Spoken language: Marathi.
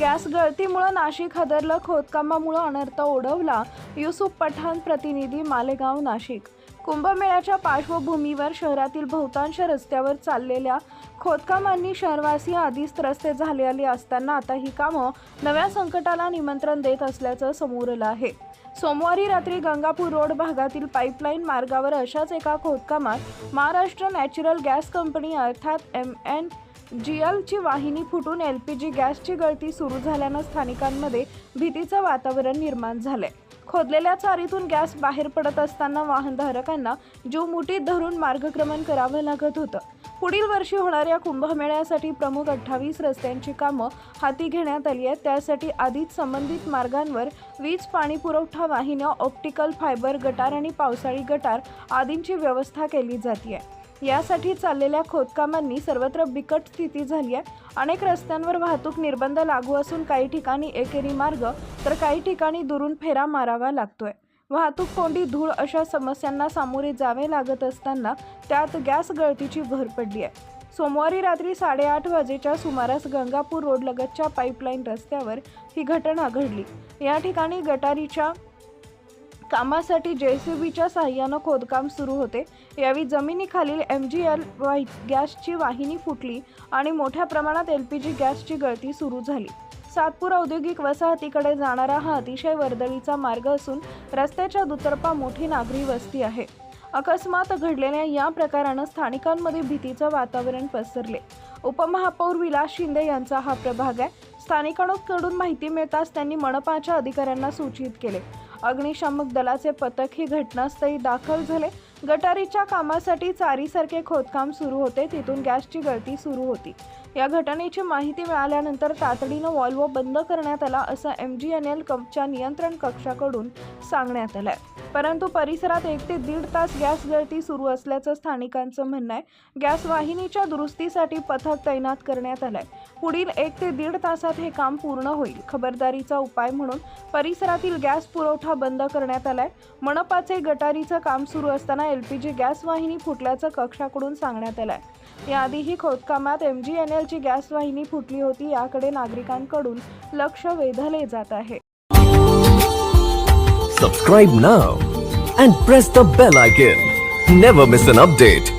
गॅस गळतीमुळे नाशिक हादरलं, खोदकामामुळे अनर्थ ओढवला. युसुफ पठाण, प्रतिनिधी, मालेगाव, नाशिक. कुंभमेळ्याच्या पार्श्वभूमीवर शहरातील बहुतांश रस्त्यावर चाललेल्या खोदकामांनी शहरवासी आधीच त्रस्त झालेली असताना आता ही कामं नव्या संकटाला निमंत्रण देत असल्याचं समोर आलं आहे. सोमवारी रात्री गंगापूर रोड भागातील पाईपलाईन मार्गावर अशाच एका खोदकामात महाराष्ट्र नॅचरल गॅस कंपनी अर्थात MNGL ची वाहिनी फुटून LPG गॅसची गळती सुरू झाल्यानं स्थानिकांमध्ये भीतीचं वातावरण निर्माण झालंय. खोदलेल्या चारीतून गॅस बाहेर पडत असताना वाहनधारकांना जीव मुठीत धरून मार्गक्रमण करावं लागत होतं. पुढील वर्षी होणाऱ्या कुंभमेळ्यासाठी प्रमुख 28 रस्त्यांची कामं हाती घेण्यात आली आहेत. त्यासाठी आधीच संबंधित मार्गांवर वीज, पाणी पुरवठा वाहिन्या, ऑप्टिकल फायबर, गटार आणि पावसाळी गटार आदींची व्यवस्था केली जाते. यासाठी चाललेल्या खोदकामांनी सर्वत्र बिकट स्थिती झाली आहे. अनेक रस्त्यांवर वाहतूक निर्बंध लागू असून काही ठिकाणी एकेरी मार्ग तर काही ठिकाणी दुरून फेरा मारावा लागतोय. वाहतूक कोंडी, धूळ अशा समस्यांना सामोरे जावे लागत असताना त्यात गॅस गळतीची भर पडली आहे. सोमवारी रात्री 8:30 वाजेच्या सुमारास गंगापूर रोड लगतच्या पाईपलाईन रस्त्यावर ही घटना घडली. या ठिकाणी गटारीच्या कामासाठी JCBच्या साहाय्यानं खोदकाम सुरू होते. यावेळी जमिनीखालील MGL गॅसची वाहिनी फुटली आणि मोठ्या प्रमाणात LPG गॅसची गळती सुरू झाली. सातपूर औद्योगिक वसाहतीकडे जाणारा हा अतिशय वर्दळीचा मार्ग असून रस्त्याच्या दुतर्फा मोठी नागरी वस्ती आहे. अकस्मात घडलेल्या या प्रकारानं स्थानिकांमध्ये भीतीचं वातावरण पसरले. उपमहापौर विलास शिंदे यांचा हा प्रभाग आहे. स्थानिकांकडून माहिती मिळताच त्यांनी मनपाच्या अधिकाऱ्यांना सूचित केले. अग्निशामक दलाचे पथक ही घटनास्थळी दाखल झाले. गटारीच्या कामासाठी चारीसारखे खोदकाम सुरू होते, तिथून गॅसची गळती सुरू होती. या घटनेची माहिती मिळाल्यानंतर तातडीनं व्हॉल्व्ह बंद करण्यात आला असं MGNL च्या नियंत्रण कक्षाकडून सांगण्यात आलंय. परंतु परिसरात 1 ते 1.5 तास गॅस गळती सुरू असल्याचं स्थानिकांचं म्हणणं आहे. गॅस वाहिनीच्या दुरुस्तीसाठी पथक तैनात करण्यात आलंय. पुढील 1 ते 1.5 तासात हे काम पूर्ण होईल. खबरदारीचा उपाय म्हणून परिसरातील गॅस पुरवठा बंद करण्यात आलाय. मनपाचे गटारीचं काम सुरू असताना LPG गॅस वाहिनी फुटल्याचं कक्षाकडून सांगण्यात आलंय. याआधीही खोदकामात MGNL ची गॅस वाहिनी फुटली होती. याकडे नागरिकांकडून लक्ष वेधले जात आहे. Subscribe now and press the bell icon. Never miss an update.